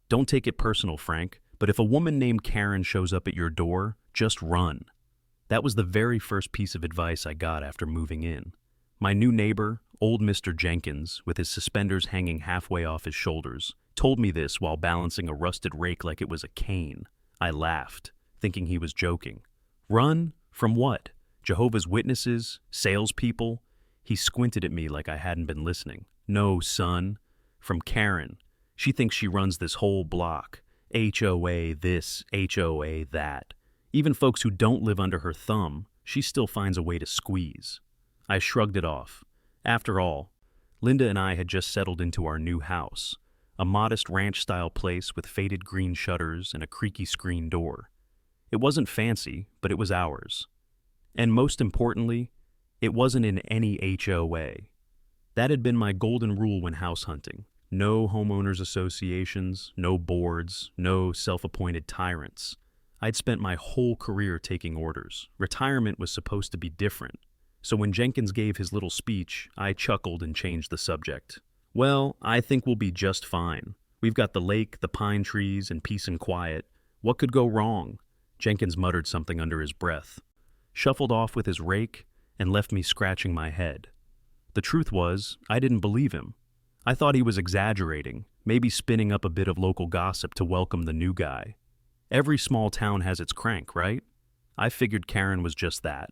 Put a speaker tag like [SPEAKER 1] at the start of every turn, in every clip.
[SPEAKER 1] Don't take it personal, Frank, but if a woman named Karen shows up at your door, just run. That was the very first piece of advice I got after moving in. My new neighbor, old Mr. Jenkins, with his suspenders hanging halfway off his shoulders, told me this while balancing a rusted rake like it was a cane. I laughed, thinking he was joking. Run? From what? Jehovah's Witnesses? Salespeople? He squinted at me like I hadn't been listening. No, son. From Karen. She thinks she runs this whole block. HOA this, HOA that. Even folks who don't live under her thumb, she still finds a way to squeeze. I shrugged it off. After all, Linda and I had just settled into our new house, a modest ranch-style place with faded green shutters and a creaky screen door. It wasn't fancy, but it was ours. And most importantly, it wasn't in any HOA. That had been my golden rule when house hunting. No homeowners associations, no boards, no self-appointed tyrants. I'd spent my whole career taking orders. Retirement was supposed to be different. So when Jenkins gave his little speech, I chuckled and changed the subject. Well, I think we'll be just fine. We've got the lake, the pine trees, and peace and quiet. What could go wrong? Jenkins muttered something under his breath, shuffled off with his rake, and left me scratching my head. The truth was, I didn't believe him. I thought he was exaggerating, maybe spinning up a bit of local gossip to welcome the new guy. Every small town has its crank, right? I figured Karen was just that,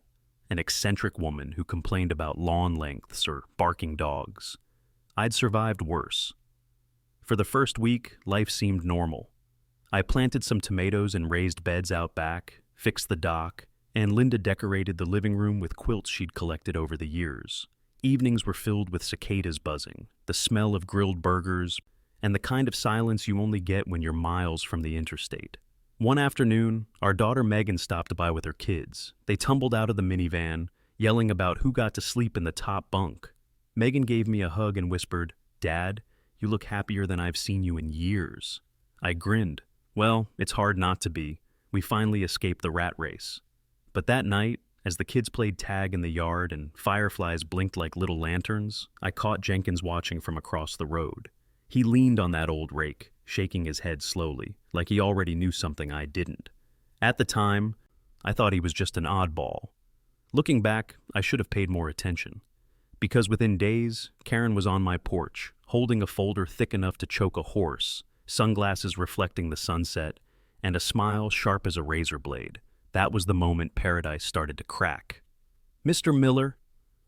[SPEAKER 1] an eccentric woman who complained about lawn lengths or barking dogs. I'd survived worse. For the first week, life seemed normal. I planted some tomatoes in raised beds out back, fixed the dock, and Linda decorated the living room with quilts she'd collected over the years. Evenings were filled with cicadas buzzing, the smell of grilled burgers, and the kind of silence you only get when you're miles from the interstate. One afternoon, our daughter Megan stopped by with her kids. They tumbled out of the minivan, yelling about who got to sleep in the top bunk. Megan gave me a hug and whispered, "Dad, you look happier than I've seen you in years." I grinned. Well, it's hard not to be. We finally escaped the rat race. But that night, as the kids played tag in the yard and fireflies blinked like little lanterns, I caught Jenkins watching from across the road. He leaned on that old rake, shaking his head slowly, like he already knew something I didn't. At the time, I thought he was just an oddball. Looking back, I should have paid more attention. Because within days, Karen was on my porch, holding a folder thick enough to choke a horse, sunglasses reflecting the sunset, and a smile sharp as a razor blade. That was the moment paradise started to crack. "Mr. Miller?"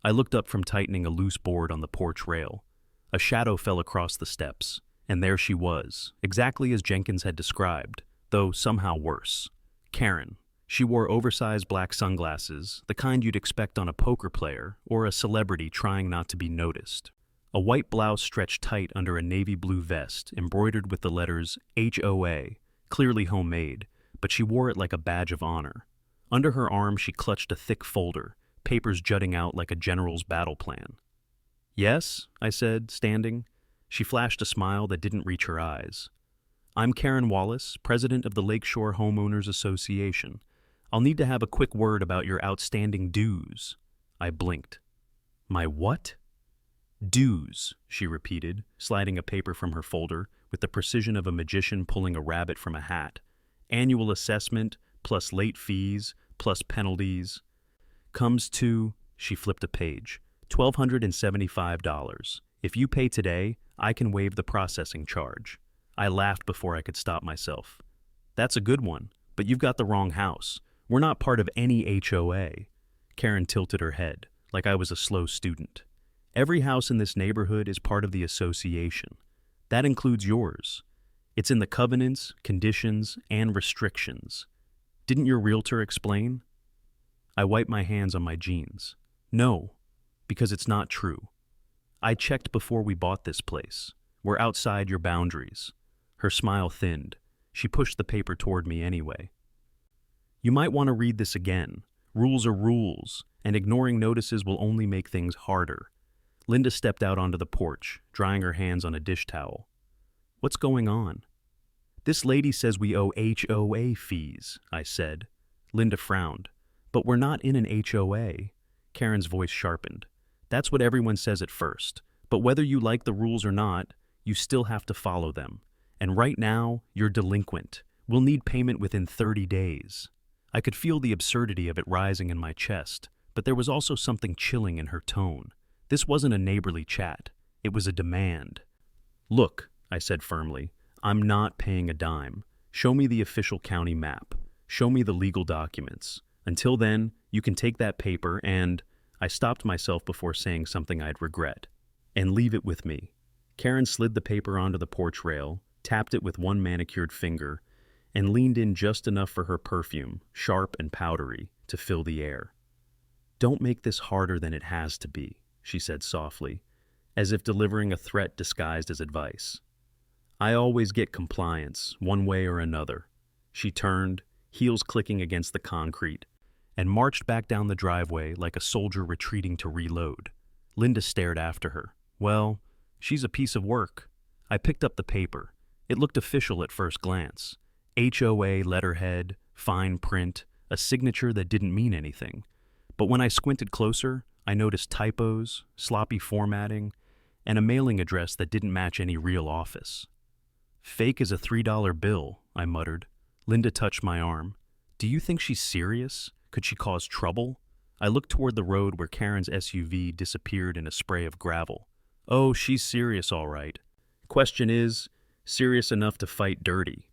[SPEAKER 1] I looked up from tightening a loose board on the porch rail. A shadow fell across the steps, and there she was, exactly as Jenkins had described, though somehow worse. Karen. She wore oversized black sunglasses, the kind you'd expect on a poker player or a celebrity trying not to be noticed. A white blouse stretched tight under a navy blue vest, embroidered with the letters HOA, clearly homemade, but she wore it like a badge of honor. Under her arm she clutched a thick folder, papers jutting out like a general's battle plan. "Yes," I said, standing. She flashed a smile that didn't reach her eyes. "I'm Karen Wallace, president of the Lakeshore Homeowners Association. I'll need to have a quick word about your outstanding dues." I blinked. "My what?" "Dues," she repeated, sliding a paper from her folder with the precision of a magician pulling a rabbit from a hat. "Annual assessment, plus late fees, plus penalties. Comes to," she flipped a page, $1,275. If you pay today, I can waive the processing charge. I laughed before I could stop myself. "That's a good one, but you've got the wrong house. We're not part of any HOA. Karen tilted her head, like I was a slow student. "Every house in this neighborhood is part of the association. That includes yours. It's in the covenants, conditions, and restrictions. Didn't your realtor explain?" I wiped my hands on my jeans. "No, because it's not true. I checked before we bought this place. We're outside your boundaries." Her smile thinned. She pushed the paper toward me anyway. "You might want to read this again. Rules are rules, and ignoring notices will only make things harder." Linda stepped out onto the porch, drying her hands on a dish towel. "What's going on?" "This lady says we owe HOA fees," I said. Linda frowned. "But we're not in an HOA." Karen's voice sharpened. "That's what everyone says at first, but whether you like the rules or not, you still have to follow them. And right now, you're delinquent. We'll need payment within 30 days. I could feel the absurdity of it rising in my chest, but there was also something chilling in her tone. This wasn't a neighborly chat. It was a demand. Look, I said firmly, I'm not paying a dime. Show me the official county map. Show me the legal documents. Until then, you can take that paper and... I stopped myself before saying something I'd regret. And leave it with me. Karen slid the paper onto the porch rail, tapped it with one manicured finger, and leaned in just enough for her perfume, sharp and powdery, to fill the air. Don't make this harder than it has to be, she said softly, as if delivering a threat disguised as advice. I always get compliance, one way or another. She turned, heels clicking against the concrete, and marched back down the driveway like a soldier retreating to reload. Linda stared after her. Well, she's a piece of work. I picked up the paper. It looked official at first glance. HOA letterhead, fine print, a signature that didn't mean anything. But when I squinted closer, I noticed typos, sloppy formatting, and a mailing address that didn't match any real office. Fake as a $3 bill, I muttered. Linda touched my arm. Do you think she's serious? Could she cause trouble? I looked toward the road where Karen's SUV disappeared in a spray of gravel. Oh, she's serious, all right. Question is, serious enough to fight dirty?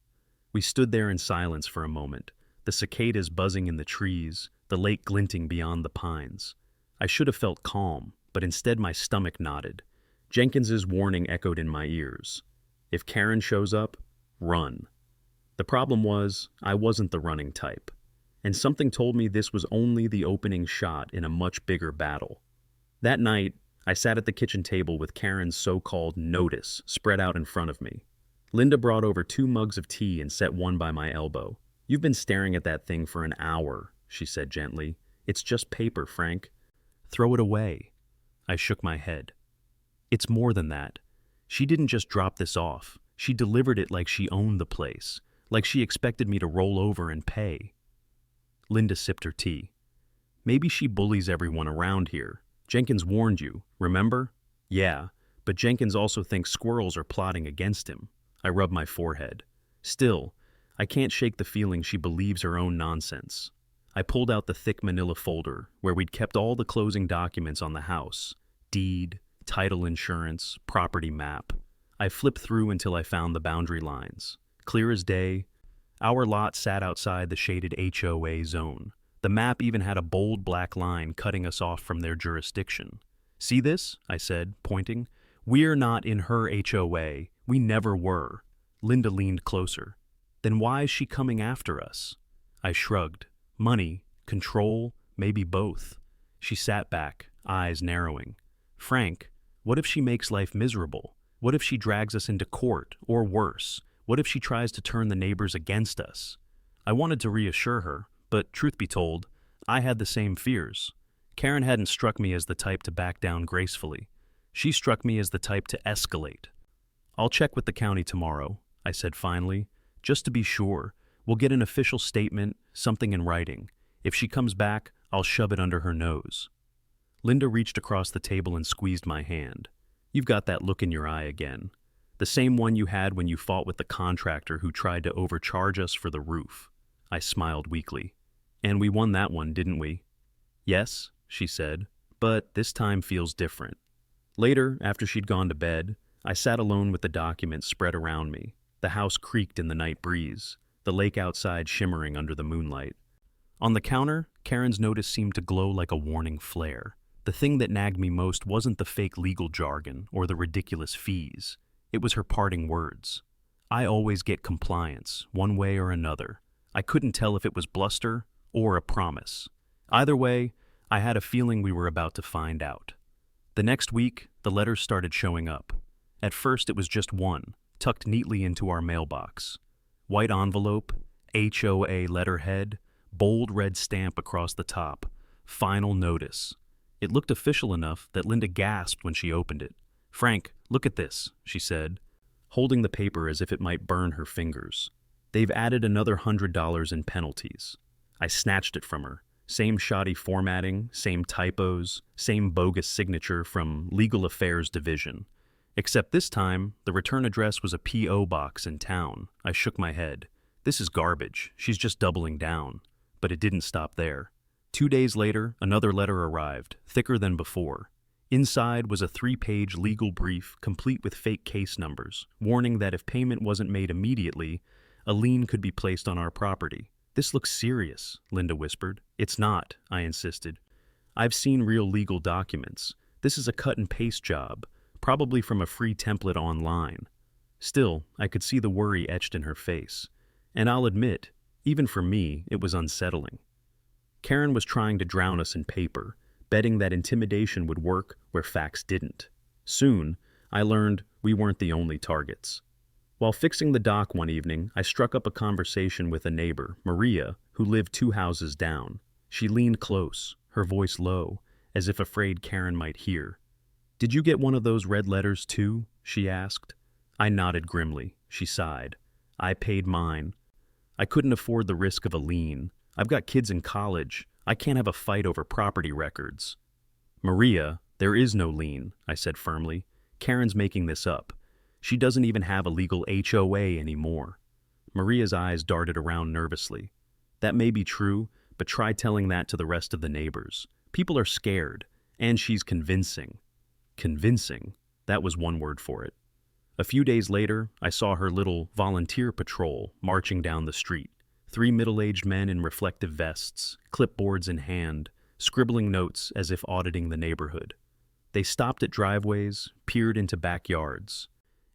[SPEAKER 1] We stood there in silence for a moment, the cicadas buzzing in the trees, the lake glinting beyond the pines. I should have felt calm, but instead my stomach knotted. Jenkins's warning echoed in my ears. If Karen shows up, run. The problem was, I wasn't the running type. And something told me this was only the opening shot in a much bigger battle. That night, I sat at the kitchen table with Karen's so-called notice spread out in front of me. Linda brought over 2 mugs of tea and set one by my elbow. You've been staring at that thing for an hour, she said gently. It's just paper, Frank. Throw it away. I shook my head. It's more than that. She didn't just drop this off. She delivered it like she owned the place, like she expected me to roll over and pay. Linda sipped her tea. Maybe she bullies everyone around here. Jenkins warned you, remember? Yeah, but Jenkins also thinks squirrels are plotting against him. I rubbed my forehead. Still, I can't shake the feeling she believes her own nonsense. I pulled out the thick manila folder where we'd kept all the closing documents on the house. Deed, title insurance, property map. I flipped through until I found the boundary lines. Clear as day. Our lot sat outside the shaded HOA zone. The map even had a bold black line cutting us off from their jurisdiction. See this? I said, pointing. We're not in her HOA. We never were. Linda leaned closer. Then why is she coming after us? I shrugged. Money, control, maybe both. She sat back, eyes narrowing. Frank, what if she makes life miserable? What if she drags us into court, or worse? What if she tries to turn the neighbors against us? I wanted to reassure her, but truth be told, I had the same fears. Karen hadn't struck me as the type to back down gracefully. She struck me as the type to escalate. I'll check with the county tomorrow, I said finally. Just to be sure, we'll get an official statement, something in writing. If she comes back, I'll shove it under her nose. Linda reached across the table and squeezed my hand. You've got that look in your eye again. The same one you had when you fought with the contractor who tried to overcharge us for the roof. I smiled weakly. And we won that one, didn't we? Yes, she said, but this time feels different. Later, after she'd gone to bed, I sat alone with the documents spread around me. The house creaked in the night breeze, the lake outside shimmering under the moonlight. On the counter, Karen's notice seemed to glow like a warning flare. The thing that nagged me most wasn't the fake legal jargon or the ridiculous fees. It was her parting words. I always get compliance, one way or another. I couldn't tell if it was bluster or a promise. Either way, I had a feeling we were about to find out. The next week, the letters started showing up. At first, it was just one, tucked neatly into our mailbox. White envelope, HOA letterhead, bold red stamp across the top, final notice. It looked official enough that Linda gasped when she opened it. Frank, look at this, she said, holding the paper as if it might burn her fingers. They've added another $100 in penalties. I snatched it from her. Same shoddy formatting, same typos, same bogus signature from Legal Affairs Division. Except this time, the return address was a P.O. box in town. I shook my head. This is garbage. She's just doubling down. But it didn't stop there. 2 days later, another letter arrived, thicker than before. Inside was a 3-page legal brief, complete with fake case numbers, warning that if payment wasn't made immediately, a lien could be placed on our property. This looks serious, Linda whispered. It's not, I insisted. I've seen real legal documents. This is a cut-and-paste job, probably from a free template online. Still, I could see the worry etched in her face. And I'll admit, even for me, it was unsettling. Karen was trying to drown us in paper, betting that intimidation would work where facts didn't. Soon, I learned we weren't the only targets. While fixing the dock one evening, I struck up a conversation with a neighbor, Maria, who lived 2 houses down. She leaned close, her voice low, as if afraid Karen might hear. "Did you get one of those red letters too?" she asked. I nodded grimly. She sighed. "I paid mine. I couldn't afford the risk of a lien. I've got kids in college. I can't have a fight over property records." "Maria, there is no lien," I said firmly. "Karen's making this up. She doesn't even have a legal HOA anymore." Maria's eyes darted around nervously. "That may be true, but try telling that to the rest of the neighbors. People are scared, and she's convincing." Convincing, that was one word for it. A few days later, I saw her little volunteer patrol marching down the street. 3 middle-aged men in reflective vests, clipboards in hand, scribbling notes as if auditing the neighborhood. They stopped at driveways, peered into backyards,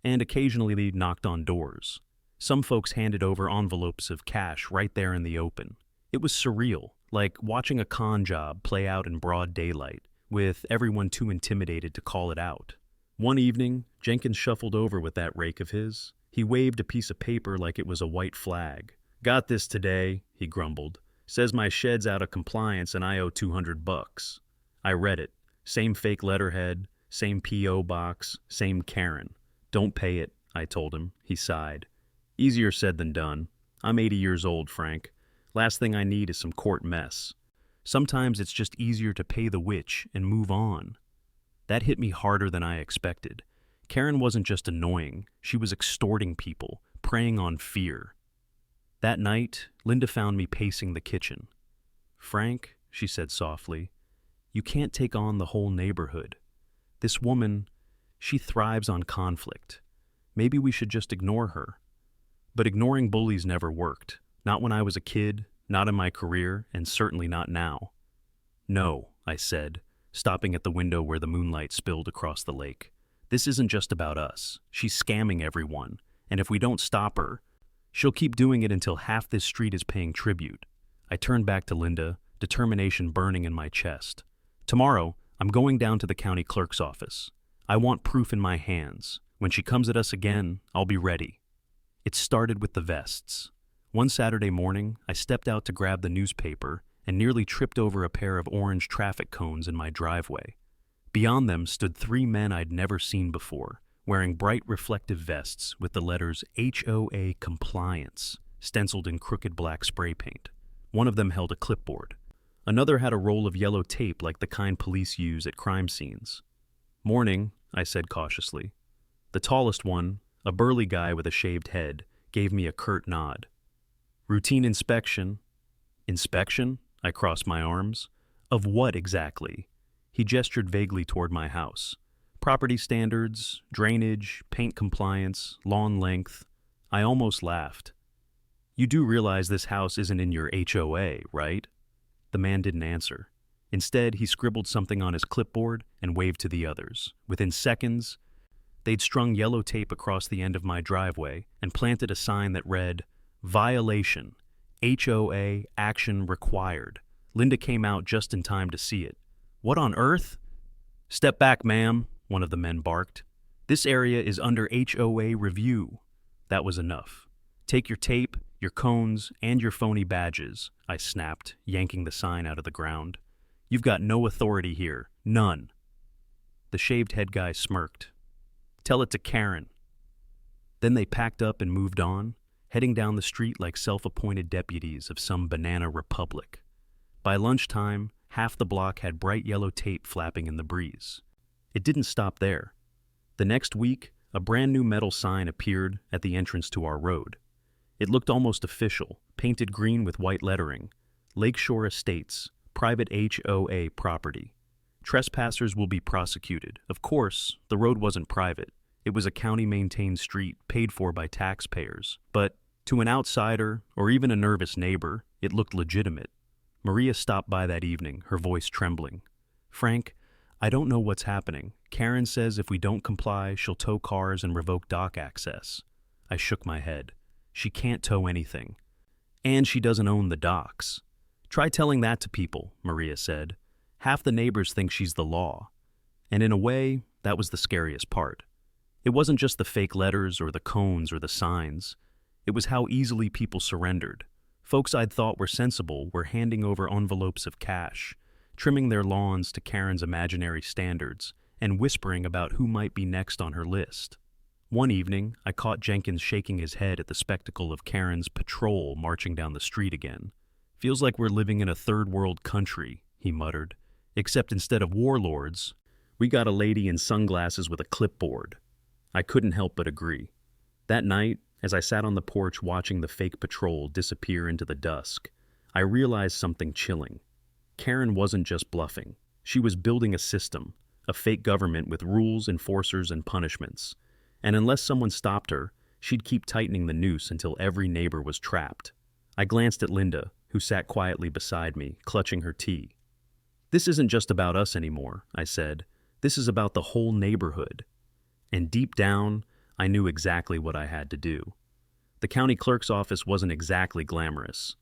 [SPEAKER 1] and occasionally knocked on doors. Some folks handed over envelopes of cash right there in the open. It was surreal, like watching a con job play out in broad daylight, with everyone too intimidated to call it out. One evening, Jenkins shuffled over with that rake of his. He waved a piece of paper like it was a white flag. "Got this today," he grumbled. "Says my shed's out of compliance and I owe $200. I read it. Same fake letterhead, same P.O. box, same Karen. "Don't pay it," I told him. He sighed. "Easier said than done. I'm 80 years old, Frank. Last thing I need is some court mess. Sometimes it's just easier to pay the witch and move on." That hit me harder than I expected. Karen wasn't just annoying. She was extorting people, preying on fear. That night, Linda found me pacing the kitchen. "Frank," she said softly, "you can't take on the whole neighborhood. This woman, she thrives on conflict. Maybe we should just ignore her." But ignoring bullies never worked. Not when I was a kid, not in my career, and certainly not now. "No," I said, stopping at the window where the moonlight spilled across the lake. "This isn't just about us. She's scamming everyone, and if we don't stop her, she'll keep doing it until half this street is paying tribute." I turned back to Linda, determination burning in my chest. "Tomorrow, I'm going down to the county clerk's office. I want proof in my hands. When she comes at us again, I'll be ready." It started with the vests. One Saturday morning, I stepped out to grab the newspaper and nearly tripped over a pair of orange traffic cones in my driveway. Beyond them stood 3 men I'd never seen before, wearing bright reflective vests with the letters HOA Compliance stenciled in crooked black spray paint. One of them held a clipboard. Another had a roll of yellow tape like the kind police use at crime scenes. "Morning," I said cautiously. The tallest one, a burly guy with a shaved head, gave me a curt nod. "Routine inspection." "Inspection?" I crossed my arms. "Of what exactly?" He gestured vaguely toward my house. "Property standards, drainage, paint compliance, lawn length." I almost laughed. "You do realize this house isn't in your HOA, right?" The man didn't answer. Instead, he scribbled something on his clipboard and waved to the others. Within seconds, they'd strung yellow tape across the end of my driveway and planted a sign that read, "Violation. HOA action required." Linda came out just in time to see it. "What on earth?" "Step back, ma'am," one of the men barked. "This area is under HOA review." That was enough. "Take your tape, your cones, and your phony badges," I snapped, yanking the sign out of the ground. "You've got no authority here. None." The shaved head guy smirked. "Tell it to Karen." Then they packed up and moved on, heading down the street like self-appointed deputies of some banana republic. By lunchtime, half the block had bright yellow tape flapping in the breeze. It didn't stop there. The next week, a brand new metal sign appeared at the entrance to our road. It looked almost official, painted green with white lettering. Lakeshore Estates, private HOA property. Trespassers will be prosecuted. Of course, the road wasn't private. It was a county-maintained street paid for by taxpayers. But to an outsider, or even a nervous neighbor, it looked legitimate. Maria stopped by that evening, her voice trembling. "Frank, I don't know what's happening. Karen says if we don't comply, she'll tow cars and revoke dock access." I shook my head. She can't tow anything. And she doesn't own the docks. "Try telling that to people," Maria said. "Half the neighbors think she's the law." And in a way, that was the scariest part. It wasn't just the fake letters or the cones or the signs. It was how easily people surrendered. Folks I'd thought were sensible were handing over envelopes of cash, trimming their lawns to Karen's imaginary standards, and whispering about who might be next on her list. One evening, I caught Jenkins shaking his head at the spectacle of Karen's patrol marching down the street again. "Feels like we're living in a third-world country," he muttered. "Except instead of warlords, we got a lady in sunglasses with a clipboard." I couldn't help but agree. That night, as I sat on the porch watching the fake patrol disappear into the dusk, I realized something chilling. Karen wasn't just bluffing. She was building a system, a fake government with rules, enforcers, and punishments. And unless someone stopped her, she'd keep tightening the noose until every neighbor was trapped. I glanced at Linda, who sat quietly beside me, clutching her tea. "This isn't just about us anymore," I said. "This is about the whole neighborhood." And deep down, I knew exactly what I had to do. The county clerk's office wasn't exactly glamorous.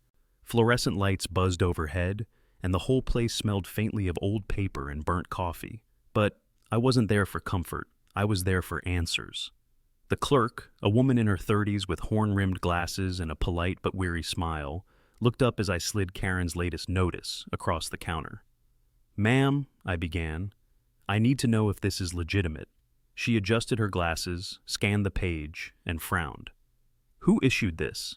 [SPEAKER 1] Fluorescent lights buzzed overhead, and the whole place smelled faintly of old paper and burnt coffee. But I wasn't there for comfort. I was there for answers. The clerk, a woman in her 30s with horn-rimmed glasses and a polite but weary smile, looked up as I slid Karen's latest notice across the counter. "Ma'am," I began, "I need to know if this is legitimate." She adjusted her glasses, scanned the page, and frowned. "Who issued this?"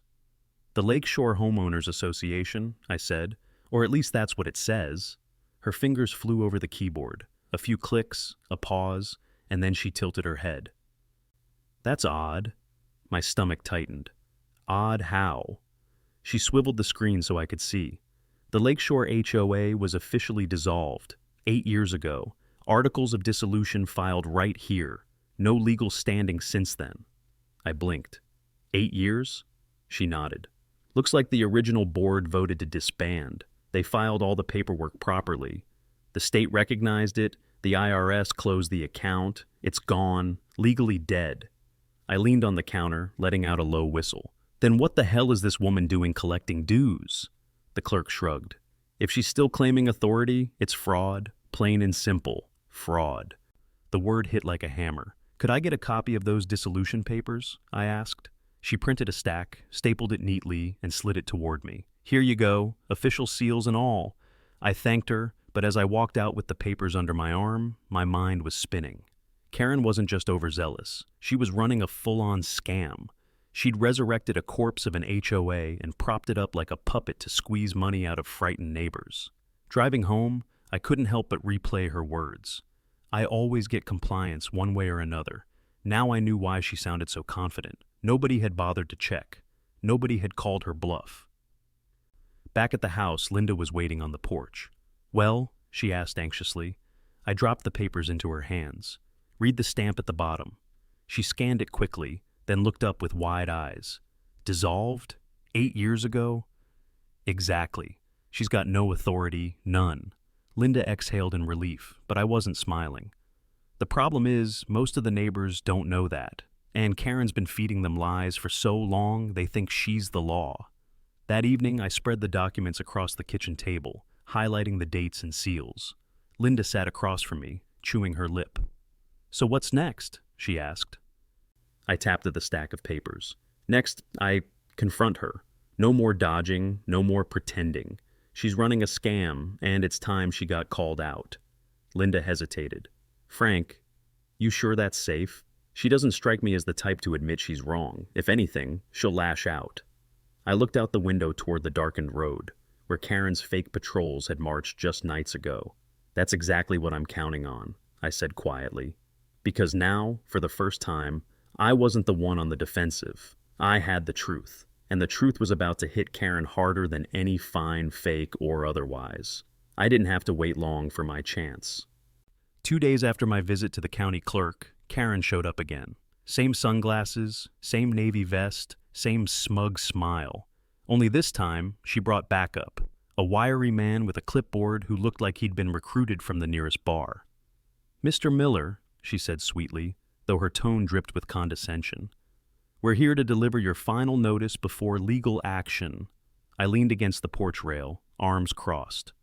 [SPEAKER 1] "The Lakeshore Homeowners Association," I said, "or at least that's what it says." Her fingers flew over the keyboard, a few clicks, a pause, and then she tilted her head. "That's odd." My stomach tightened. "Odd how?" She swiveled the screen so I could see. "The Lakeshore HOA was officially dissolved 8 years ago. Articles of dissolution filed right here. No legal standing since then." I blinked. 8 years? She nodded. "Looks like the original board voted to disband. They filed all the paperwork properly. The state recognized it. The IRS closed the account. It's gone. Legally dead." I leaned on the counter, letting out a low whistle. "Then what the hell is this woman doing collecting dues?" The clerk shrugged. "If she's still claiming authority, it's fraud. Plain and simple. Fraud." The word hit like a hammer. "Could I get a copy of those dissolution papers?" I asked. She printed a stack, stapled it neatly, and slid it toward me. "Here you go, official seals and all." I thanked her, but as I walked out with the papers under my arm, my mind was spinning. Karen wasn't just overzealous. She was running a full-on scam. She'd resurrected a corpse of an HOA and propped it up like a puppet to squeeze money out of frightened neighbors. Driving home, I couldn't help but replay her words. I always get compliance one way or another. Now I knew why she sounded so confident. Nobody had bothered to check. Nobody had called her bluff. Back at the house, Linda was waiting on the porch. "Well?" she asked anxiously. I dropped the papers into her hands. "Read the stamp at the bottom." She scanned it quickly, then looked up with wide eyes. "Dissolved? 8 years ago?" "Exactly. She's got no authority, none." Linda exhaled in relief, but I wasn't smiling. "The problem is, most of the neighbors don't know that, and Karen's been feeding them lies for so long they think she's the law." That evening, I spread the documents across the kitchen table, highlighting the dates and seals. Linda sat across from me, chewing her lip. "So what's next?" she asked. I tapped at the stack of papers. "Next, I confront her. No more dodging, no more pretending. She's running a scam, and it's time she got called out." Linda hesitated. "Frank, you sure that's safe? She doesn't strike me as the type to admit she's wrong. If anything, she'll lash out." I looked out the window toward the darkened road, where Karen's fake patrols had marched just nights ago. "That's exactly what I'm counting on," I said quietly. Because now, for the first time, I wasn't the one on the defensive. I had the truth, and the truth was about to hit Karen harder than any fine, fake, or otherwise. I didn't have to wait long for my chance. 2 days after my visit to the county clerk, Karen showed up again. Same sunglasses, same navy vest, same smug smile. Only this time, she brought backup, a wiry man with a clipboard who looked like he'd been recruited from the nearest bar. "Mr. Miller," she said sweetly, though her tone dripped with condescension, "we're here to deliver your final notice before legal action." I leaned against the porch rail, arms crossed.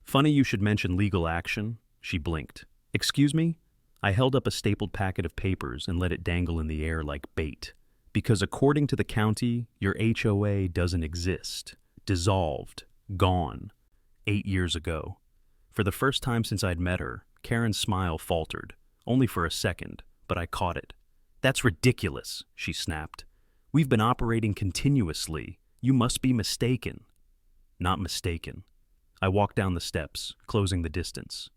[SPEAKER 1] "Funny you should mention legal action," she blinked. "Excuse me?" I held up a stapled packet of papers and let it dangle in the air like bait. "Because according to the county, your HOA doesn't exist. Dissolved. Gone. 8 years ago." For the first time since I'd met her, Karen's smile faltered, only for a second, but I caught it. "That's ridiculous," she snapped. "We've been operating continuously. You must be mistaken." Not mistaken. I walked down the steps, closing the distance.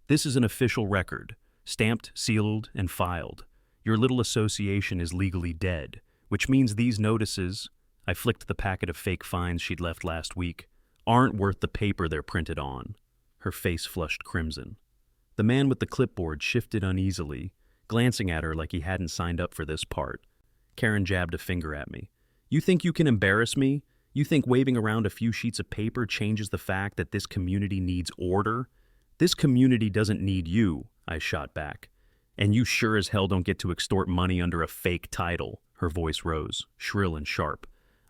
[SPEAKER 1] "This is an official record, stamped, sealed, and filed. Your little association is legally dead, which means these notices," I flicked the packet of fake fines she'd left last week, "aren't worth the paper they're printed on." Her face flushed crimson. The man with the clipboard shifted uneasily, glancing at her like he hadn't signed up for this part. Karen jabbed a finger at me. "You think you can embarrass me? You think waving around a few sheets of paper changes the fact that this community needs order? This community doesn't need you," I shot back. "And you sure as hell don't get to extort money under a fake title." Her voice rose, shrill and sharp.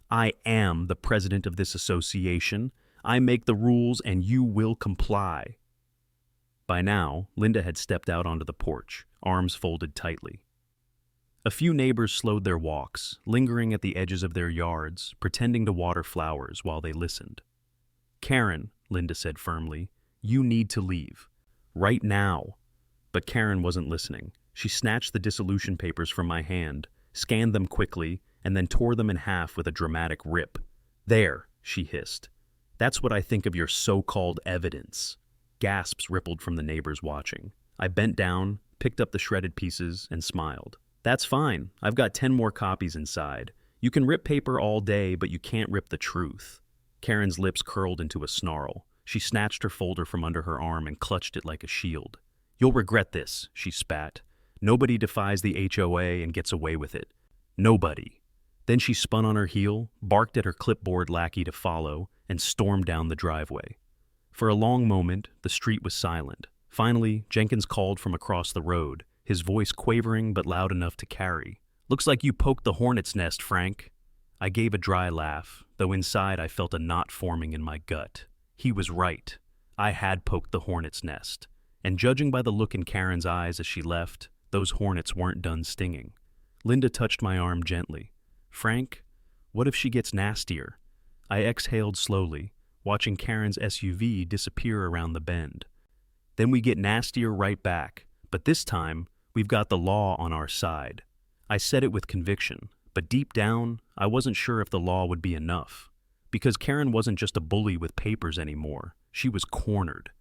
[SPEAKER 1] "I am the president of this association. I make the rules and you will comply." By now, Linda had stepped out onto the porch, arms folded tightly. A few neighbors slowed their walks, lingering at the edges of their yards, pretending to water flowers while they listened. "Karen," Linda said firmly, "you need to leave. Right now." But Karen wasn't listening. She snatched the dissolution papers from my hand, scanned them quickly, and then tore them in half with a dramatic rip. "There," she hissed. "That's what I think of your so-called evidence." Gasps rippled from the neighbors watching. I bent down, picked up the shredded pieces, and smiled. "That's fine. I've got 10 more copies inside. You can rip paper all day, but you can't rip the truth." Karen's lips curled into a snarl. She snatched her folder from under her arm and clutched it like a shield. "You'll regret this," she spat. "Nobody defies the HOA and gets away with it. Nobody." Then she spun on her heel, barked at her clipboard lackey to follow, and stormed down the driveway. For a long moment, the street was silent. Finally, Jenkins called from across the road, his voice quavering but loud enough to carry. "Looks like you poked the hornet's nest, Frank." I gave a dry laugh, though inside I felt a knot forming in my gut. He was right. I had poked the hornet's nest. And judging by the look in Karen's eyes as she left, those hornets weren't done stinging. Linda touched my arm gently. "Frank, what if she gets nastier?" I exhaled slowly, watching Karen's SUV disappear around the bend. "Then we get nastier right back, but this time, we've got the law on our side." I said it with conviction, but deep down, I wasn't sure if the law would be enough. Because Karen wasn't just a bully with papers anymore, she was cornered.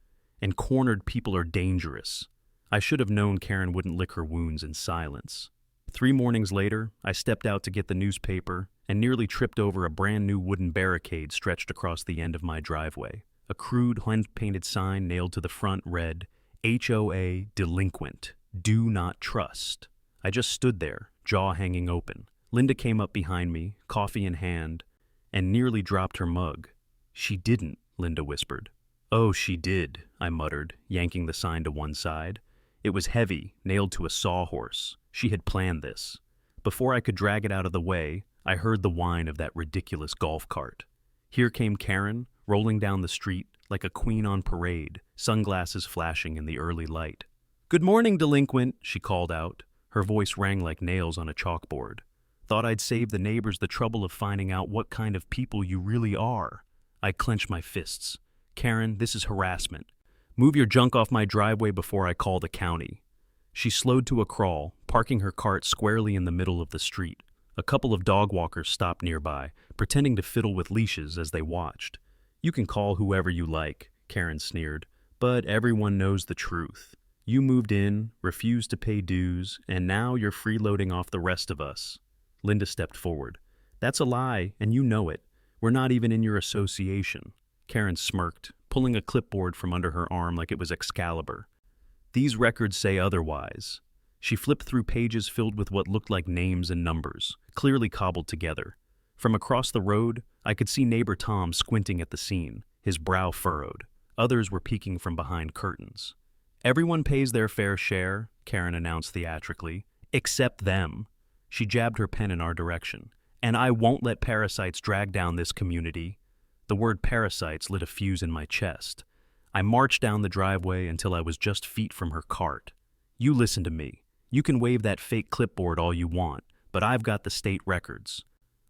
[SPEAKER 1] And cornered people are dangerous. I should have known Karen wouldn't lick her wounds in silence. 3 mornings later, I stepped out to get the newspaper and nearly tripped over a brand new wooden barricade stretched across the end of my driveway. A crude, hand-painted sign nailed to the front read, "HOA Delinquent. Do not trust." I just stood there, jaw hanging open. Linda came up behind me, coffee in hand, and nearly dropped her mug. "She didn't," Linda whispered. "Oh, she did," I muttered, yanking the sign to one side. It was heavy, nailed to a sawhorse. She had planned this. Before I could drag it out of the way, I heard the whine of that ridiculous golf cart. Here came Karen, rolling down the street like a queen on parade, sunglasses flashing in the early light. "Good morning, delinquent," she called out. Her voice rang like nails on a chalkboard. "Thought I'd save the neighbors the trouble of finding out what kind of people you really are." I clenched my fists. "Karen, this is harassment. Move your junk off my driveway before I call the county." She slowed to a crawl, parking her cart squarely in the middle of the street. A couple of dog walkers stopped nearby, pretending to fiddle with leashes as they watched. "You can call whoever you like," Karen sneered, "but everyone knows the truth. You moved in, refused to pay dues, and now you're freeloading off the rest of us. Linda stepped forward. That's a lie, and you know it. We're not even in your association. Karen smirked, pulling a clipboard from under her arm like it was Excalibur. These records say otherwise. She flipped through pages filled with what looked like names and numbers, clearly cobbled together. From across the road, I could see neighbor Tom squinting at the scene, his brow furrowed. Others were peeking from behind curtains. Everyone pays their fair share, Karen announced theatrically, except them. She jabbed her pen in our direction. And I won't let parasites drag down this community. The word parasites lit a fuse in my chest. I marched down the driveway until I was just feet from her cart. You listen to me. You can wave that fake clipboard all you want, but I've got the state records.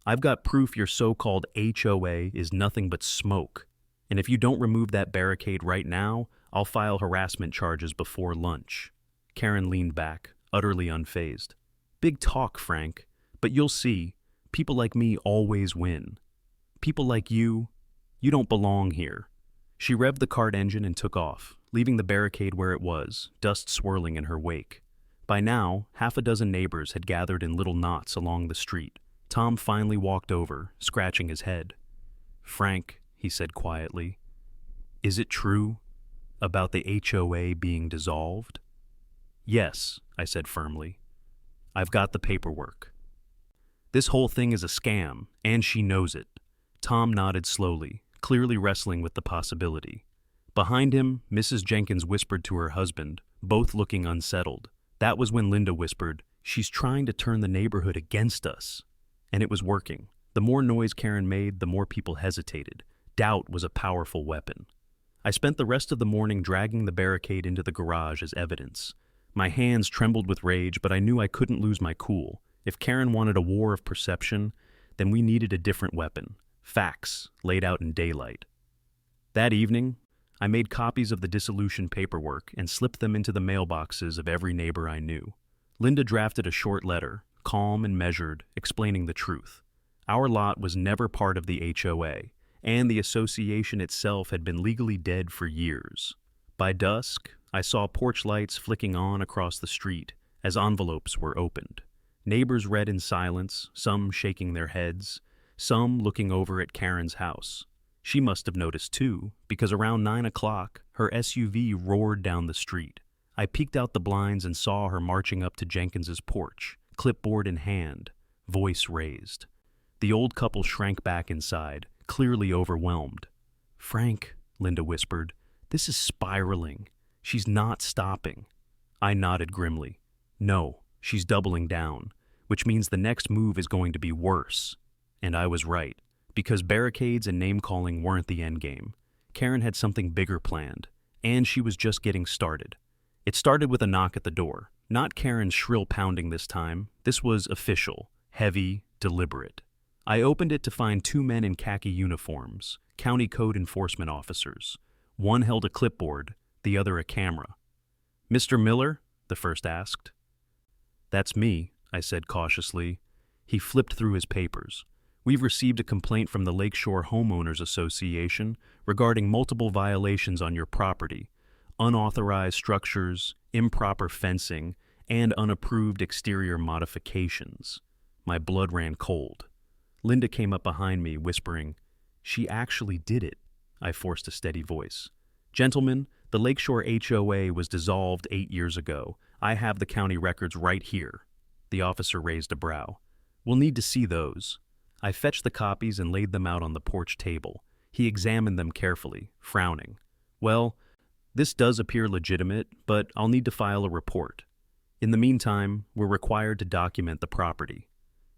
[SPEAKER 1] I've got proof your so-called HOA is nothing but smoke. And if you don't remove that barricade right now, I'll file harassment charges before lunch. Karen leaned back, utterly unfazed. Big talk, Frank, but you'll see. People like me always win. People like you don't belong here. She revved the cart engine and took off, leaving the barricade where it was, dust swirling in her wake. By now, half a dozen neighbors had gathered in little knots along the street. Tom finally walked over, scratching his head. Frank, he said quietly, is it true about the HOA being dissolved? Yes, I said firmly. I've got the paperwork. This whole thing is a scam, and she knows it. Tom nodded slowly, clearly wrestling with the possibility. Behind him, Mrs. Jenkins whispered to her husband, both looking unsettled. That was when Linda whispered, "She's trying to turn the neighborhood against us." And it was working. The more noise Karen made, the more people hesitated. Doubt was a powerful weapon. I spent the rest of the morning dragging the barricade into the garage as evidence. My hands trembled with rage, but I knew I couldn't lose my cool. If Karen wanted a war of perception, then we needed a different weapon. Facts, laid out in daylight. That evening, I made copies of the dissolution paperwork and slipped them into the mailboxes of every neighbor I knew. Linda drafted a short letter, calm and measured, explaining the truth. Our lot was never part of the HOA, and the association itself had been legally dead for years. By dusk, I saw porch lights flicking on across the street as envelopes were opened. Neighbors read in silence, some shaking their heads, some looking over at Karen's house. She must have noticed too, because around 9 o'clock, her SUV roared down the street. I peeked out the blinds and saw her marching up to Jenkins's porch, clipboard in hand, voice raised. The old couple shrank back inside, clearly overwhelmed. "Frank," Linda whispered, "this is spiraling. She's not stopping." I nodded grimly. "No, she's doubling down, which means the next move is going to be worse." And I was right, because barricades and name-calling weren't the endgame. Karen had something bigger planned, and she was just getting started. It started with a knock at the door. Not Karen's shrill pounding this time. This was official, heavy, deliberate. I opened it to find 2 men in khaki uniforms, county code enforcement officers. One held a clipboard, the other a camera. "Mr. Miller?" the first asked. "That's me," I said cautiously. He flipped through his papers. "We've received a complaint from the Lakeshore Homeowners Association regarding multiple violations on your property, unauthorized structures, improper fencing, and unapproved exterior modifications." My blood ran cold. Linda came up behind me, whispering, "She actually did it." I forced a steady voice. "Gentlemen, the Lakeshore HOA was dissolved 8 years ago. I have the county records right here." The officer raised a brow. "We'll need to see those." I fetched the copies and laid them out on the porch table. He examined them carefully, frowning. "Well, this does appear legitimate, but I'll need to file a report. In the meantime, we're required to document the property."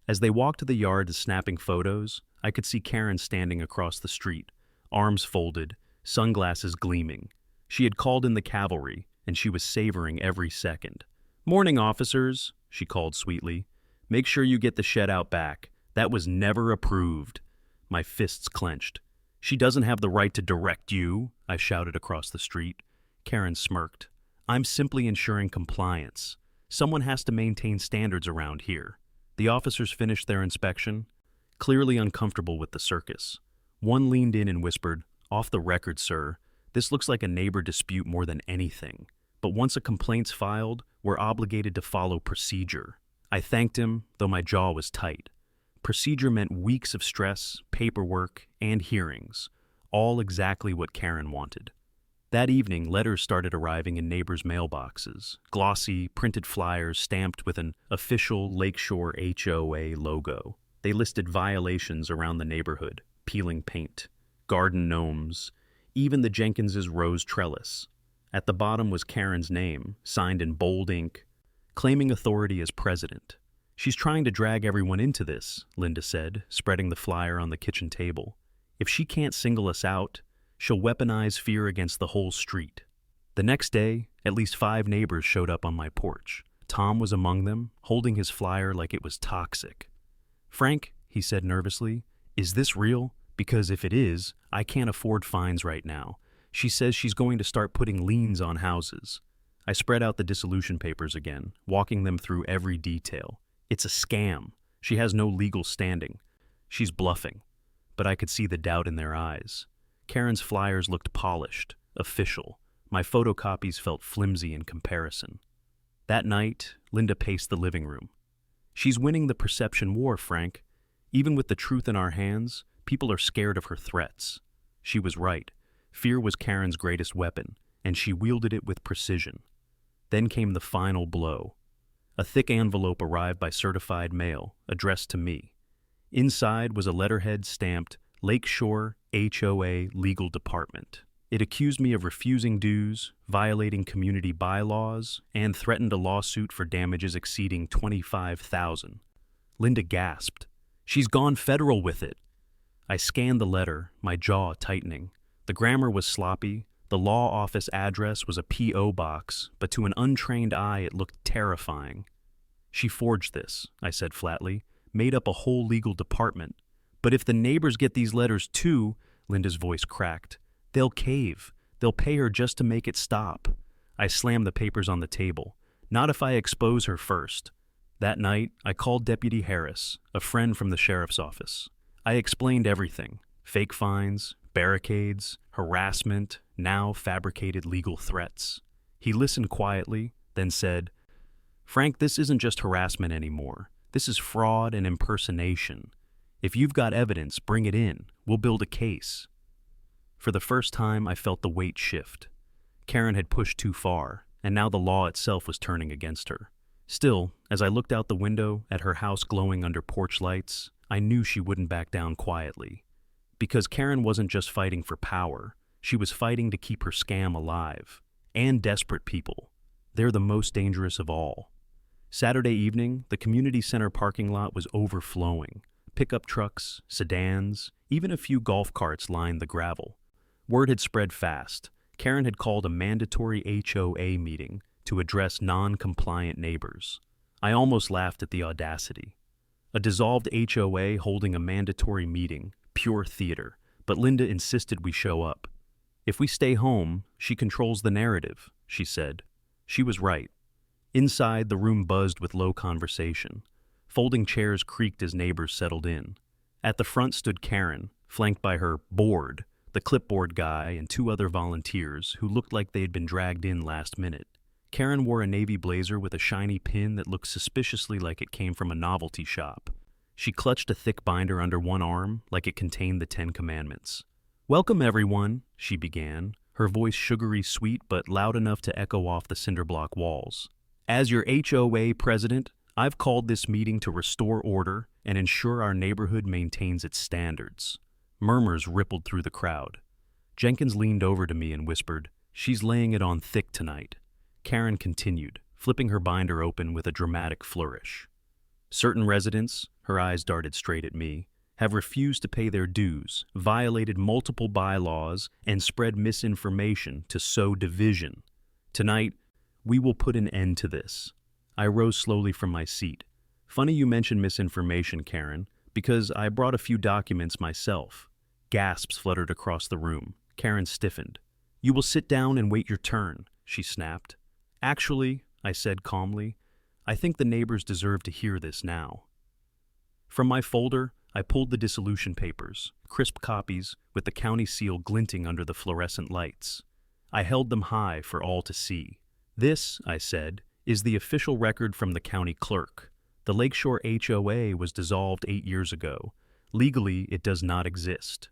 [SPEAKER 1] As they walked to the yard snapping photos, I could see Karen standing across the street, arms folded, sunglasses gleaming. She had called in the cavalry, and she was savoring every second. "Morning, officers," she called sweetly. "Make sure you get the shed out back. That was never approved." My fists clenched. "She doesn't have the right to direct you," I shouted across the street. Karen smirked. "I'm simply ensuring compliance. Someone has to maintain standards around here." The officers finished their inspection, clearly uncomfortable with the circus. One leaned in and whispered, "Off the record, sir. This looks like a neighbor dispute more than anything." but once a complaint's filed, we're obligated to follow procedure. I thanked him, though my jaw was tight. Procedure meant weeks of stress, paperwork, and hearings, all exactly what Karen wanted. That evening, letters started arriving in neighbors' mailboxes, glossy, printed flyers stamped with an official Lakeshore HOA logo. They listed violations around the neighborhood, peeling paint, garden gnomes, even the Jenkinses' rose trellis. At the bottom was Karen's name, signed in bold ink, claiming authority as president. "She's trying to drag everyone into this," Linda said, spreading the flyer on the kitchen table. "If she can't single us out, she'll weaponize fear against the whole street." The next day, at least 5 neighbors showed up on my porch. Tom was among them, holding his flyer like it was toxic. "Frank," he said nervously, "is this real? Because if it is, I can't afford fines right now. She says she's going to start putting liens on houses." I spread out the dissolution papers again, walking them through every detail. "It's a scam. She has no legal standing. She's bluffing." But I could see the doubt in their eyes. Karen's flyers looked polished, official. My photocopies felt flimsy in comparison. That night, Linda paced the living room. "She's winning the perception war, Frank. Even with the truth in our hands, people are scared of her threats." She was right. Fear was Karen's greatest weapon, and she wielded it with precision. Then came the final blow. A thick envelope arrived by certified mail, addressed to me. Inside was a letterhead stamped Lakeshore HOA Legal Department. It accused me of refusing dues, violating community bylaws, and threatened a lawsuit for damages exceeding $25,000. Linda gasped. "She's gone federal with it." I scanned the letter, my jaw tightening. The grammar was sloppy, the law office address was a P.O. box, but to an untrained eye it looked terrifying. "She forged this," I said flatly, "made up a whole legal department. But if the neighbors get these letters too," Linda's voice cracked, "they'll cave. They'll pay her just to make it stop." I slammed the papers on the table. "Not if I expose her first." That night, I called Deputy Harris, a friend from the sheriff's office. I explained everything: fake fines, barricades, harassment, now fabricated legal threats. He listened quietly, then said, "Frank, this isn't just harassment anymore. This is fraud and impersonation. If you've got evidence, bring it in. We'll build a case." For the first time, I felt the weight shift. Karen had pushed too far, and now the law itself was turning against her. Still, as I looked out the window at her house glowing under porch lights, I knew she wouldn't back down quietly. Because Karen wasn't just fighting for power, she was fighting to keep her scam alive. And desperate people. They're the most dangerous of all. Saturday evening, the community center parking lot was overflowing. Pickup trucks, sedans, even a few golf carts lined the gravel. Word had spread fast. Karen had called a mandatory HOA meeting to address non-compliant neighbors. I almost laughed at the audacity. A dissolved HOA holding a mandatory meeting, pure theater, but Linda insisted we show up. "If we stay home, she controls the narrative," she said. She was right. Inside, the room buzzed with low conversation. Folding chairs creaked as neighbors settled in. At the front stood Karen, flanked by her board, the clipboard guy, and 2 other volunteers who looked like they'd been dragged in last minute. Karen wore a navy blazer with a shiny pin that looked suspiciously like it came from a novelty shop. She clutched a thick binder under one arm like it contained the 10 Commandments. "Welcome, everyone," she began, her voice sugary sweet but loud enough to echo off the cinderblock walls. "As your HOA president, I've called this meeting to restore order and ensure our neighborhood maintains its standards." Murmurs rippled through the crowd. Jenkins leaned over to me and whispered, "She's laying it on thick tonight." Karen continued, flipping her binder open with a dramatic flourish. "Certain residents," her eyes darted straight at me, "have refused to pay their dues, violated multiple bylaws, and spread misinformation to sow division. Tonight, we will put an end to this." I rose slowly from my seat. "Funny you mention misinformation, Karen, because I brought a few documents myself." Gasps fluttered across the room. Karen stiffened. "You will sit down and wait your turn," she snapped. "Actually," I said calmly, "I think the neighbors deserve to hear this now." From my folder, I pulled the dissolution papers, crisp copies with the county seal glinting under the fluorescent lights. I held them high for all to see. "This," I said, "is the official record from the county clerk. The Lakeshore HOA was dissolved 8 years ago. Legally, it does not exist,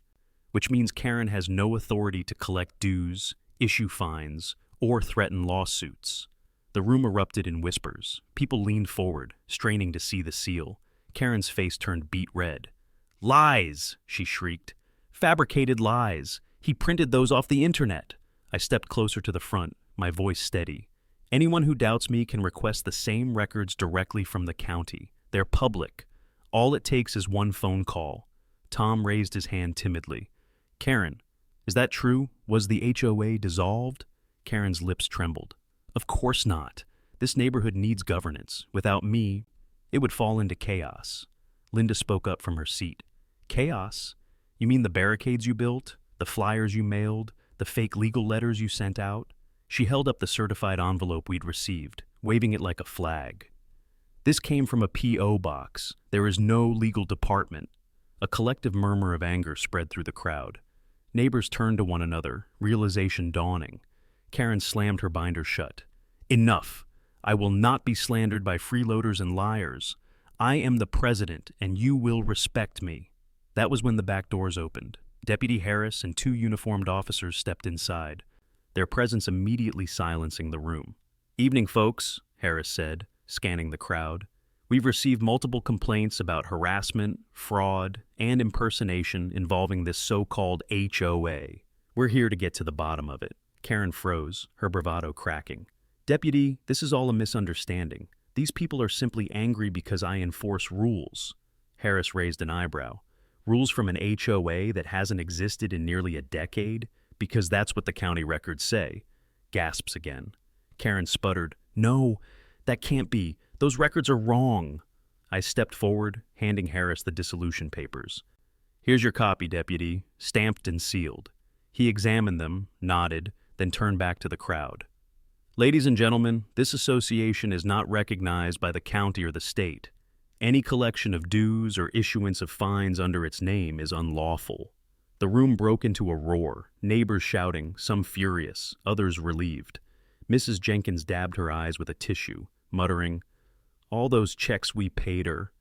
[SPEAKER 1] which means Karen has no authority to collect dues, issue fines, or threaten lawsuits." The room erupted in whispers. People leaned forward, straining to see the seal. Karen's face turned beet red. "Lies!" she shrieked. "Fabricated lies! He printed those off the internet!" I stepped closer to the front, my voice steady. "Anyone who doubts me can request the same records directly from the county. They're public. All it takes is one phone call." Tom raised his hand timidly. "Karen, is that true? Was the HOA dissolved?" Karen's lips trembled. "Of course not. This neighborhood needs governance. Without me, it would fall into chaos." Linda spoke up from her seat. "Chaos? You mean the barricades you built? The flyers you mailed? The fake legal letters you sent out?" She held up the certified envelope we'd received, waving it like a flag. "This came from a P.O. box. There is no legal department." A collective murmur of anger spread through the crowd. Neighbors turned to one another, realization dawning. Karen slammed her binder shut. "Enough! I will not be slandered by freeloaders and liars. I am the president, and you will respect me." That was when the back doors opened. Deputy Harris and 2 uniformed officers stepped inside, their presence immediately silencing the room. "Evening, folks," Harris said, scanning the crowd. "We've received multiple complaints about harassment, fraud, and impersonation involving this so-called HOA. We're here to get to the bottom of it." Karen froze, her bravado cracking. "Deputy, this is all a misunderstanding. These people are simply angry because I enforce rules." Harris raised an eyebrow. "Rules from an HOA that hasn't existed in nearly a decade? Because that's what the county records say." Gasps again. Karen sputtered, "No, that can't be. Those records are wrong." I stepped forward, handing Harris the dissolution papers. "Here's your copy, Deputy, stamped and sealed." He examined them, nodded, then turned back to the crowd. "Ladies and gentlemen, this association is not recognized by the county or the state. Any collection of dues or issuance of fines under its name is unlawful." The room broke into a roar, neighbors shouting, some furious, others relieved. Mrs. Jenkins dabbed her eyes with a tissue, muttering, "All those checks we paid her."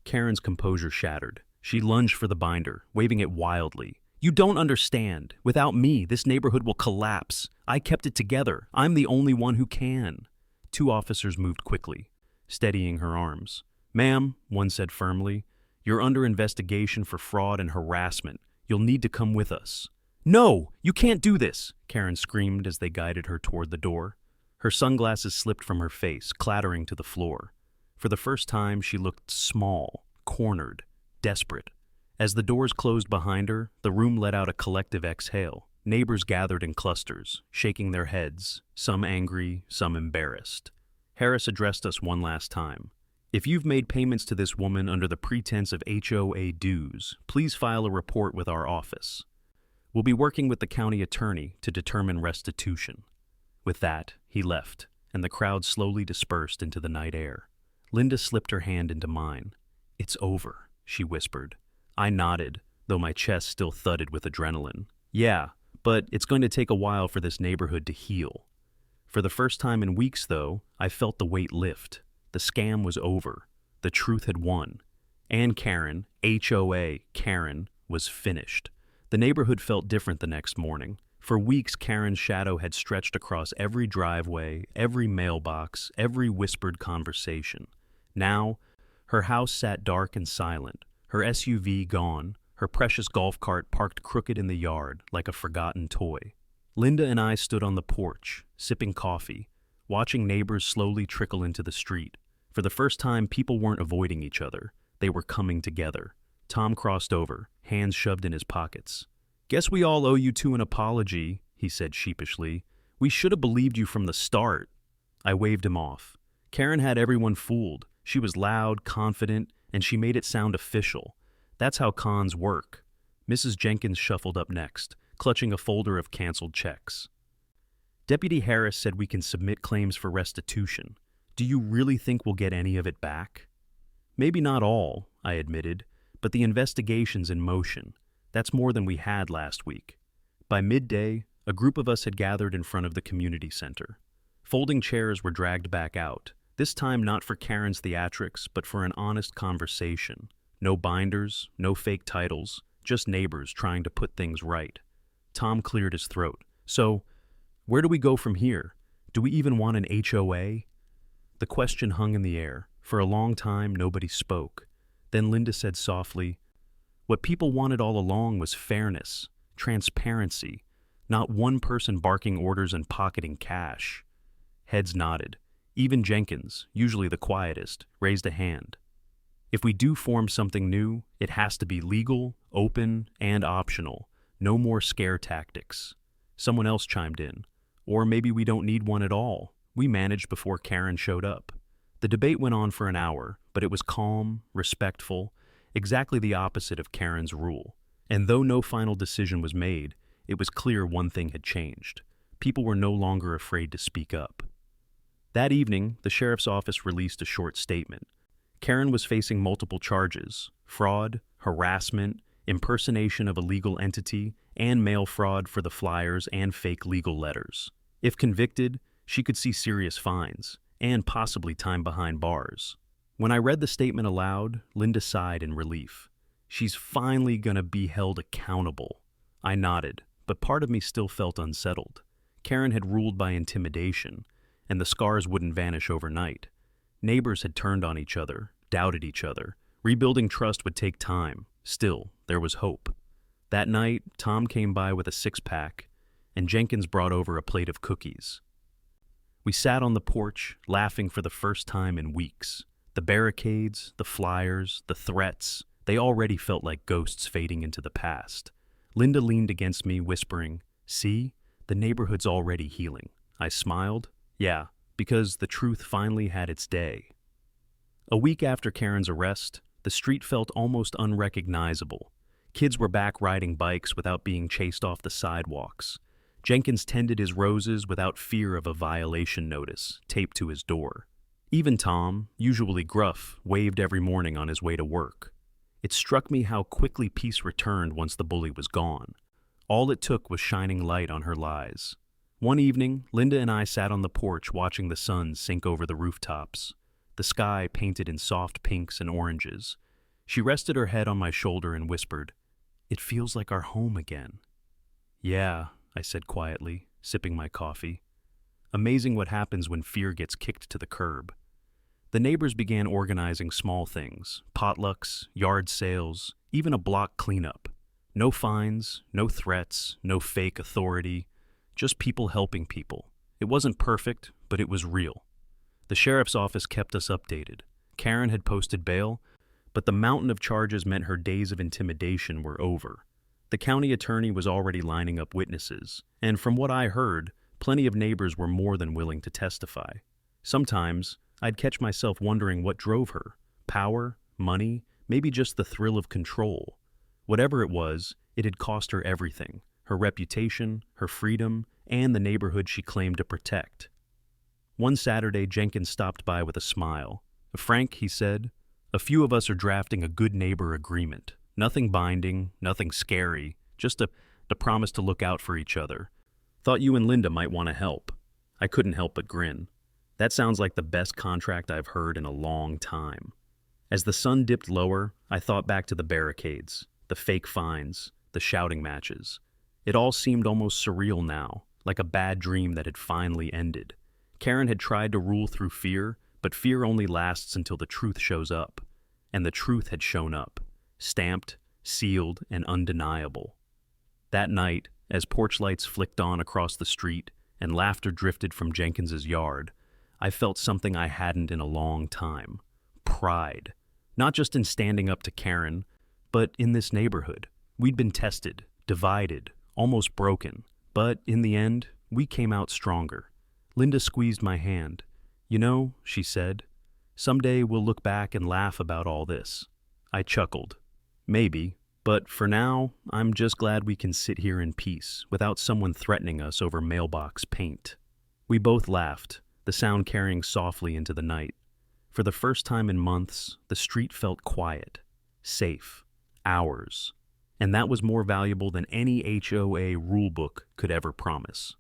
[SPEAKER 1] Karen's composure shattered. She lunged for the binder, waving it wildly. "You don't understand. Without me, this neighborhood will collapse. I kept it together. I'm the only one who can." 2 officers moved quickly, steadying her arms. "Ma'am," one said firmly, "you're under investigation for fraud and harassment. You'll need to come with us." "No, you can't do this," Karen screamed as they guided her toward the door. Her sunglasses slipped from her face, clattering to the floor. For the first time, she looked small, cornered, desperate. As the doors closed behind her, the room let out a collective exhale. Neighbors gathered in clusters, shaking their heads, some angry, some embarrassed. Harris addressed us one last time. "If you've made payments to this woman under the pretense of HOA dues, please file a report with our office. We'll be working with the county attorney to determine restitution." With that, he left, and the crowd slowly dispersed into the night air. Linda slipped her hand into mine. "It's over," she whispered. I nodded, though my chest still thudded with adrenaline. "Yeah, but it's going to take a while for this neighborhood to heal." For the first time in weeks, though, I felt the weight lift. The scam was over. The truth had won. And Karen, HOA Karen, was finished. The neighborhood felt different the next morning. For weeks, Karen's shadow had stretched across every driveway, every mailbox, every whispered conversation. Now, her house sat dark and silent, her SUV gone, her precious golf cart parked crooked in the yard like a forgotten toy. Linda and I stood on the porch, sipping coffee, watching neighbors slowly trickle into the street. For the first time, people weren't avoiding each other. They were coming together. Tom crossed over, hands shoved in his pockets. "Guess we all owe you 2 an apology," he said sheepishly. "We should have believed you from the start." I waved him off. Karen had everyone fooled. She was loud, confident, and she made it sound official. That's how cons work. Mrs. Jenkins shuffled up next, clutching a folder of canceled checks. "Deputy Harris said we can submit claims for restitution. Do you really think we'll get any of it back?" "Maybe not all," I admitted, "but the investigation's in motion. That's more than we had last week." By midday, a group of us had gathered in front of the community center. Folding chairs were dragged back out, this time not for Karen's theatrics, but for an honest conversation. No binders, no fake titles, just neighbors trying to put things right. Tom cleared his throat. So, where do we go from here? Do we even want an HOA? The question hung in the air. For a long time, nobody spoke. Then Linda said softly, "What people wanted all along was fairness, transparency, not one person barking orders and pocketing cash." Heads nodded. Even Jenkins, usually the quietest, raised a hand. "If we do form something new, it has to be legal, open, and optional. No more scare tactics." Someone else chimed in. "Or maybe we don't need one at all. We managed before Karen showed up." The debate went on for an hour, but it was calm, respectful, exactly the opposite of Karen's rule. And though no final decision was made, it was clear one thing had changed. People were no longer afraid to speak up. That evening, the sheriff's office released a short statement. Karen was facing multiple charges: fraud, harassment, impersonation of a legal entity, and mail fraud for the flyers and fake legal letters. If convicted, she could see serious fines, and possibly time behind bars. When I read the statement aloud, Linda sighed in relief. She's finally gonna be held accountable. I nodded, but part of me still felt unsettled. Karen had ruled by intimidation, and the scars wouldn't vanish overnight. Neighbors had turned on each other, doubted each other. Rebuilding trust would take time. Still, there was hope. That night, Tom came by with a six-pack, and Jenkins brought over a plate of cookies. We sat on the porch, laughing for the first time in weeks. The barricades, the flyers, the threats, they already felt like ghosts fading into the past. Linda leaned against me, whispering, "See, the neighborhood's already healing." I smiled. Yeah, because the truth finally had its day. A week after Karen's arrest, the street felt almost unrecognizable. Kids were back riding bikes without being chased off the sidewalks. Jenkins tended his roses without fear of a violation notice taped to his door. Even Tom, usually gruff, waved every morning on his way to work. It struck me how quickly peace returned once the bully was gone. All it took was shining light on her lies. One evening, Linda and I sat on the porch watching the sun sink over the rooftops, the sky painted in soft pinks and oranges. She rested her head on my shoulder and whispered, "It feels like our home again." "Yeah," I said quietly, sipping my coffee. Amazing what happens when fear gets kicked to the curb. The neighbors began organizing small things: potlucks, yard sales, even a block cleanup. No fines, no threats, no fake authority, just people helping people. It wasn't perfect, but it was real. The sheriff's office kept us updated. Karen had posted bail, but the mountain of charges meant her days of intimidation were over. The county attorney was already lining up witnesses, and from what I heard, plenty of neighbors were more than willing to testify. Sometimes, I'd catch myself wondering what drove her: power, money, maybe just the thrill of control. Whatever it was, it had cost her everything: her reputation, her freedom, and the neighborhood she claimed to protect. One Saturday, Jenkins stopped by with a smile. "Frank," he said, "a few of us are drafting a good neighbor agreement. Nothing binding, nothing scary, just a promise to look out for each other. Thought you and Linda might want to help." I couldn't help but grin. That sounds like the best contract I've heard in a long time. As the sun dipped lower, I thought back to the barricades, the fake fines, the shouting matches. It all seemed almost surreal now, like a bad dream that had finally ended. Karen had tried to rule through fear, but fear only lasts until the truth shows up. And the truth had shown up, stamped, sealed, and undeniable. That night, as porch lights flicked on across the street and laughter drifted from Jenkins's yard, I felt something I hadn't in a long time: pride. Not just in standing up to Karen, but in this neighborhood. We'd been tested, divided, almost broken, but in the end, we came out stronger. Linda squeezed my hand. "You know," she said, "someday we'll look back and laugh about all this." I chuckled. Maybe, but for now, I'm just glad we can sit here in peace without someone threatening us over mailbox paint. We both laughed, the sound carrying softly into the night. For the first time in months, the street felt quiet, safe, ours. And that was more valuable than any HOA rulebook could ever promise.